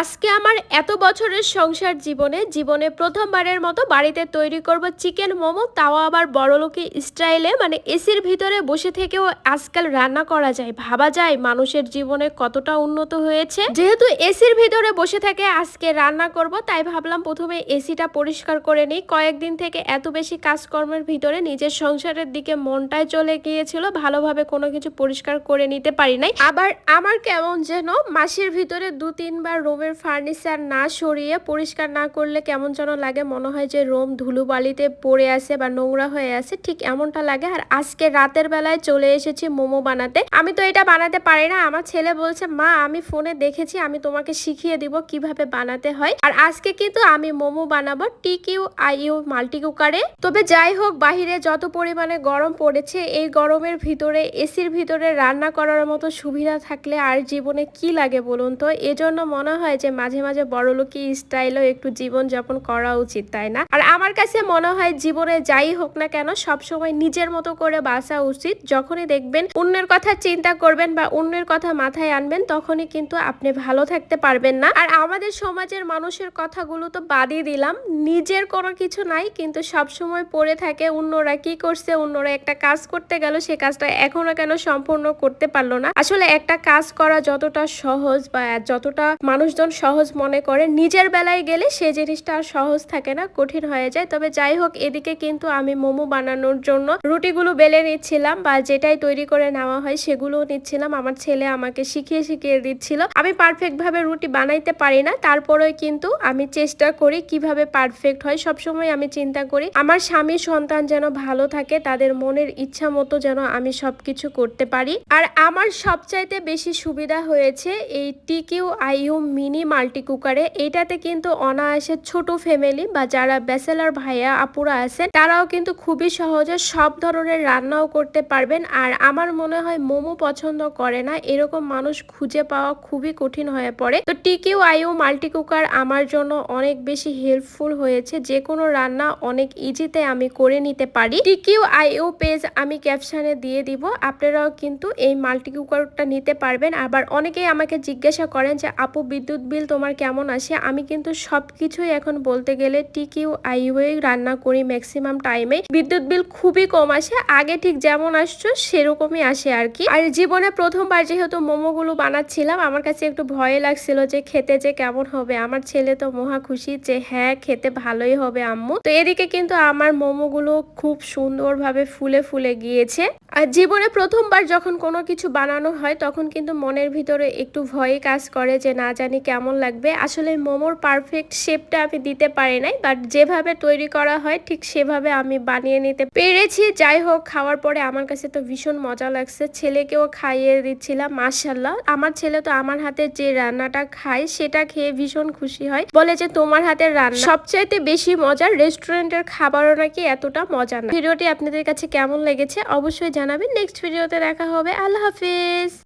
আজকে আমার এত বছরের সংসার জীবনে প্রথমবারের মতো বাড়িতে তৈরি করব চিকেন মোমো, তাও আবার বড়লোকি স্টাইলে। মানে এসির ভিতরে বসে থেকেও আজকাল রান্না করা যায়। ভাবা যায় মানুষের জীবনে কতটা উন্নত হয়েছে। যেহেতু এসির ভিতরে বসে থেকে আজকে রান্না করব, তাই ভাবলাম প্রথমে এসিটা পরিষ্কার করে নিই। কয়েকদিন থেকে এত বেশি কাজকর্মের ভিতরে নিজের সংসারের দিকে মনটাই চলে গিয়েছিল, ভালোভাবে কোনো কিছু পরিষ্কার করে নিতে পারি নাই। আবার আমার কেমন যেন মাসের ভিতরে 2-3 বার রুমের ফার্নিচার না সরিয়ে পরিষ্কার না করলে কেমন যেন লাগে, মনে হয় যে রুম ধুলোবালিতে পড়ে আছে বা নোংরা হয়ে আছে, ঠিক এমনটা লাগে। আর আজকে রাতের বেলায় চলে এসেছি মোমো বানাতে। আমি তো এটা বানাতে পারি না, আমার ছেলে বলছে মা আমি ফোনে দেখেছি, আমি তোমাকে শিখিয়ে দিব কিভাবে বানাতে হয়। আর আজকে কিন্তু আমি মোমো বানাবো TQIU মাল্টি কুকারে। তবে যাই হোক, বাহিরে যত পরিমাণে গরম পড়েছে, এই গরমের ভিতরে এসির ভিতরে রান্না করার মতো সুবিধা থাকলে আর জীবনে কি লাগে বলুন তো। এজন্য মনে হয় যে মাঝে মাঝে বড়লোকি স্টাইলও একটু জীবনযাপন করা উচিত, তাই না? আর আমার কাছে মনে হয় জীবনে যাই হোক না কেন সবসময় নিজের মতো করে বাঁচা উচিত। যখনই দেখবেন অন্যের কথা চিন্তা করবেন বা অন্যের কথা মাথায় আনবেন, তখনই কিন্তু আপনি ভালো থাকতে পারবেন না। আর আমাদের সমাজের মানুষের কথাগুলো তো বাদই দিলাম, নিজের কোনো কিছু নাই কিন্তু সবসময় পড়ে থাকে অন্যরা কি করছে, অন্যরা একটা কাজ করতে গেল, সে কাজটা এখনো কেন সম্পূর্ণ করতে পারলো না। আসলে একটা কাজ করা যতটা সহজ বা যতটা মানুষজন সহজ মনে করে, নিজের বেলায় গেলে সে জিনিসটা আর সহজ থাকে না, কঠিন হয়ে যায়। তবে যাই হোক, এদিকে কিন্তু আমি মোমো বানানোর জন্য রুটিগুলো বেলে নিচ্ছিলাম, বা যেটাই তৈরি করে নেওয়া হয় সেগুলো নিচ্ছিলাম। আমার ছেলে আমাকে শিখিয়ে দিচ্ছিল। আমি পারফেক্ট ভাবে রুটি বানাইতে পারি না, তারপরেও কিন্তু আমি চেষ্টা করি কিভাবে পারফেক্ট হয়। সবসময় আমি চিন্তা করি আমার স্বামী সন্তান যেন ভালো থাকে, তাদের মনের ইচ্ছা মতো যেন আমি সবকিছু করতে পারি। আর আমার সবচাইতে বেশি সুবিধা হয়েছে এই TQIU মিনি মাল্টি কুকারে। এইটাতে কিন্তু অনায়াসে ছোট ফ্যামিলি বা যারা ব্যাচেলার ভাইয়া আপুরা আছেন, তারাও কিন্তু খুবই সহজে সব ধরনের রান্নাও করতে পারবেন। আর আমার মনে হয় মোমো পছন্দ করে না এরকম মানুষ খুঁজে পাওয়া খুবই কঠিন হয়ে পড়ে। তো TQIU মাল্টি কুকার আমার জন্য অনেক বেশি হেল্পফুল হয়েছে, যে কোনো রান্না অনেক ইজিতে আমি করে নিতে পারি। TQIU পেজ আমি ক্যাপশনে দিয়ে দিব, আপনারাও কিন্তু এই মাল্টি কুকারটা নিতে পারবেন। আবার অনেকেই আমাকে জিজ্ঞাসা করেন যে আপু বিদ্যুৎ বিল তোমার কেমন আসে। আমি কিন্তু সবকিছুই এখন বলতে গেলে TQIU রান্না করি ম্যাক্সিমাম টাইমে। বিদ্যুৎ বিল খুবই কম আসে, আগে ঠিক যেমন আসছো সেরকমই আসে আর কি। আর জীবনে প্রথমবার যেহেতু মোমোগুলো বানাচ্ছিলাম, আমার কাছে একটু ভয় লাগছিল যে খেতে যে কেমন হবে। আমার ছেলে তো মহা খুশি যে হ্যাঁ খেতে ভালোই হবে আম্মু। তো এদিকে কিন্তু আমার মোমোগুলো খুব সুন্দরভাবে ফুলে ফুলে গিয়েছে। আর জীবনে প্রথমবার যখন কোনো কিছু বানানো হয়, তখন কিন্তু মনের ভিতরে একটু ভয় কাজ করে যে না জানি কেমন লাগবে। আসলে মোমোর পারফেক্ট শেপটা আমি দিতে পারি নাই, বাট যেভাবে তৈরি করা হয় ঠিক সেভাবে আমি বানিয়ে নিতে পেরেছি। যাই হোক, খাওয়ার পরে আমার কাছে তো ভীষণ মজা লাগছে, ছেলেকেও খাইয়ে দিচ্ছিলাম। মাশাআল্লাহ, আমার ছেলে তো আমার হাতে যে রান্নাটা খায় সেটা খেয়ে ভীষণ খুশি হয়, বলে যে তোমার হাতের রান্না সবচাইতে বেশি মজার, রেস্টুরেন্টের খাবারও নাকি এতটা মজা না। ভিডিওটি আপনাদের কাছে কেমন লেগেছে অবশ্যই জানাবেন। নেক্সট ভিডিওতে দেখা হবে। আল্লাহ হাফেজ।